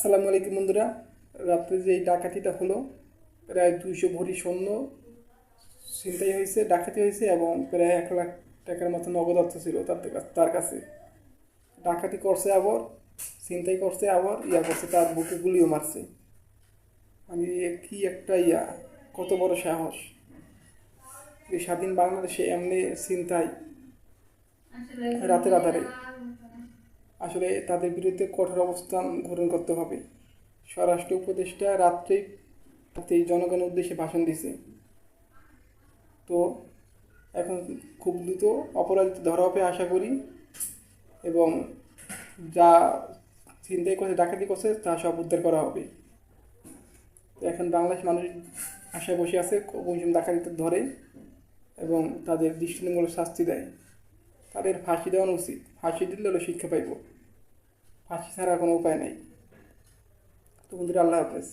আসসালামু আলাইকুম বন্ধুরা। রাত্রে যে এই ডাকাতিটা হলো, প্রায় 200 ভরি স্বর্ণ ছিনতাই হয়েছে, ডাকাতি হয়েছে এবং প্রায় 1 লাখ টাকার মতো নগদ অর্থ ছিল তার কাছে। ডাকাতি করছে আবার, ছিনতাই করছে আবার, করছে, তার বুকে গুলিও মারছে। মানে কি একটা কত বড় সাহস! এই স্বাধীন বাংলাদেশে এমনি ছিনতাই রাতের আধারে। আসলে তাদের বিরুদ্ধে কঠোর অবস্থান গ্রহণ করতে হবে। স্বরাষ্ট্র উপদেষ্টা রাত্রেই জনগণের উদ্দেশ্যে ভাষণ দিছে। তো এখন খুব দ্রুত অপরাধী ধরা হবে আশা করি, এবং যা ছিনতাই করছে, ডাকাতি করছে, তা সব উদ্ধার করা হবে। তো এখন বাংলাদেশ মানুষ আশায় বসে আছে কোন ডাকাতিতে ধরে এবং তাদের দৃষ্টান্তমূলক শাস্তি দেয়। তাদের ফাঁসি দেওয়ানো উচিত। ফাঁসি দিলে হলো শিক্ষা পাইব, ফাঁসি ছাড়া কোনো উপায় নেই। তো বন্ধুরা, আল্লাহ হাফেজ।